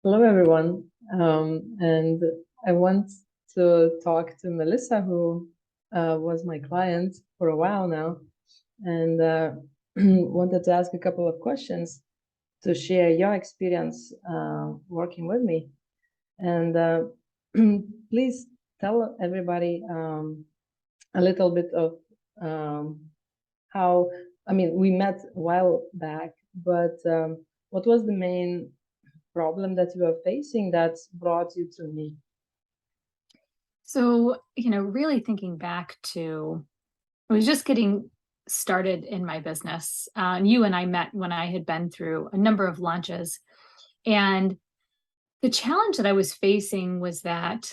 Hello, everyone. And I want to talk to Melissa, who was my client for a while now, and wanted to ask a couple of questions to share your experience working with me. And please tell everybody a little bit of um, how, I mean, we met a while back, but what was the main problem that you are facing that brought you to me? So, really thinking back to, I was just getting started in my business. You and I met when I had been through a number of launches. And the challenge that I was facing was that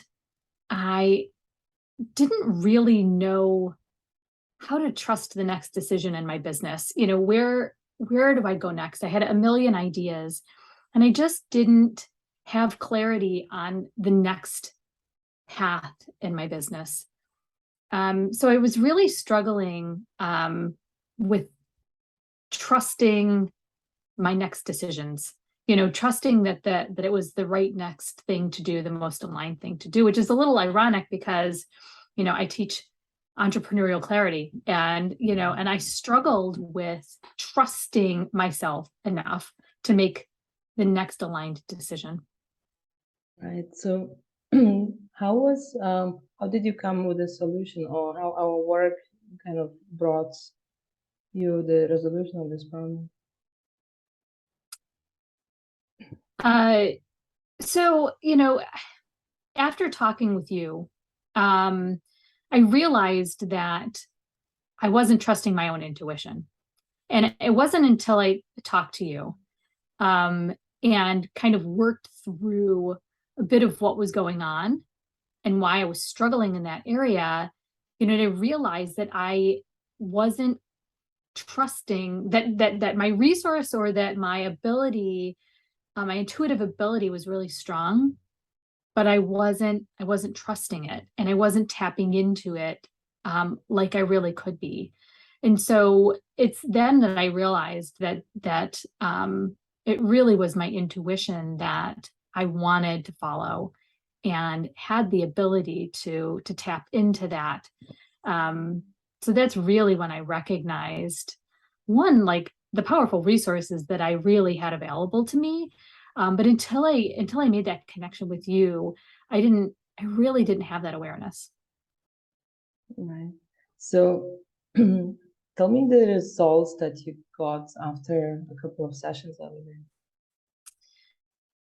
I didn't really know how to trust the next decision in my business. Where do I go next? I had a million ideas and I just didn't have clarity on the next path in my business. So I was really struggling with trusting my next decisions. Trusting that it was the right next thing to do, the most aligned thing to do, which is a little ironic because, I teach entrepreneurial clarity, and I struggled with trusting myself enough to make the next aligned decision. Right. So, how did you come with a solution, or how our work kind of brought you the resolution of this problem? Uh, so, after talking with you, I realized that I wasn't trusting my own intuition. And it wasn't until I talked to you um, and kind of worked through a bit of what was going on and why I was struggling in that area, to realize that I wasn't trusting that my resource or that my ability, my intuitive ability was really strong, but I wasn't trusting it and I wasn't tapping into it like I really could be. And so it's then that I realized that it really was my intuition that I wanted to follow and had the ability to tap into that. Um, so that's really when I recognized one, like the powerful resources that I really had available to me. But until I made that connection with you, I really didn't have that awareness. Right. So, tell me the results that you got after a couple of sessions over there.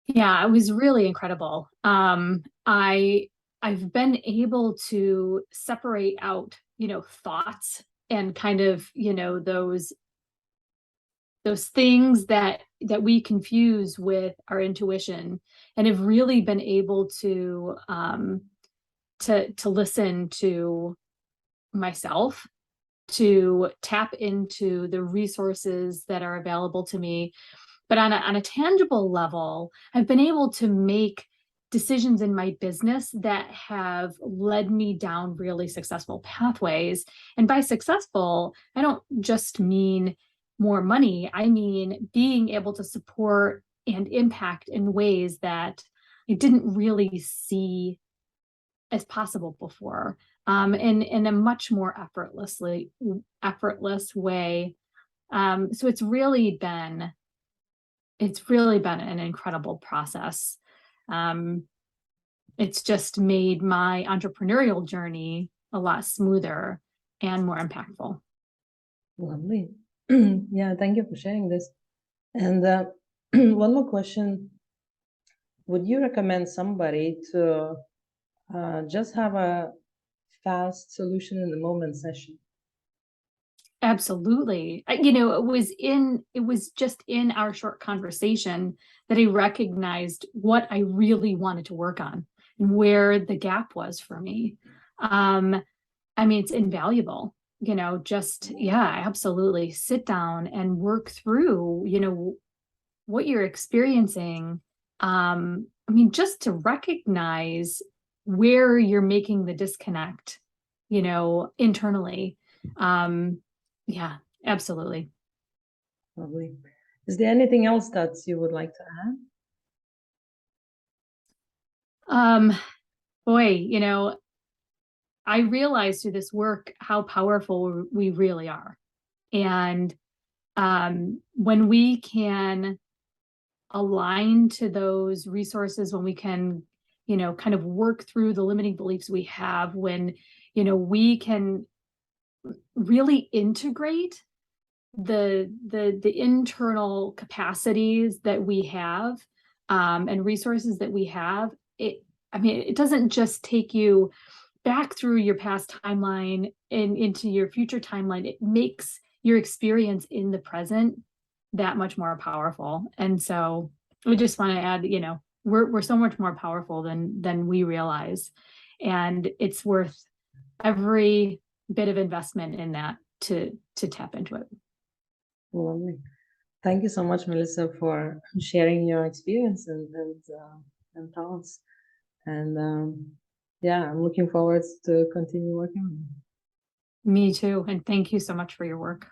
Yeah, it was really incredible. I've been able to separate out, thoughts and kind of, those things that we confuse with our intuition, and have really been able to listen to myself, to tap into the resources that are available to me. But on a tangible level, I've been able to make decisions in my business that have led me down really successful pathways. And by successful, I don't just mean more money, I mean being able to support and impact in ways that I didn't really see as possible before, in a much more effortless way. So it's really been an incredible process. Um, it's just made my entrepreneurial journey a lot smoother and more impactful. Lovely. Yeah, thank you for sharing this. And one more question. Would you recommend somebody to just have a fast solution in the moment session? Absolutely. It was just in our short conversation that I recognized what I really wanted to work on and where the gap was for me. Um, I mean, it's invaluable, just, yeah, absolutely. Sit down and work through, what you're experiencing. I mean, just to recognize where you're making the disconnect, internally. Um, yeah, absolutely. Lovely. Is there anything else that you would like to add? Boy, you know, I realized through this work how powerful we really are. And when we can align to those resources, when we can, you know, kind of work through the limiting beliefs we have, when, you know, we can really integrate the internal capacities that we have, and resources that we have, I mean, it doesn't just take you back through your past timeline and into your future timeline. It makes your experience in the present that much more powerful. And so we just want to add, you know, we're so much more powerful than we realize. And it's worth every bit of investment in that to tap into it. Lovely. Thank you so much, Melissa, for sharing your experience and thoughts. And yeah, I'm looking forward to continue working with you. Me too. And thank you so much for your work.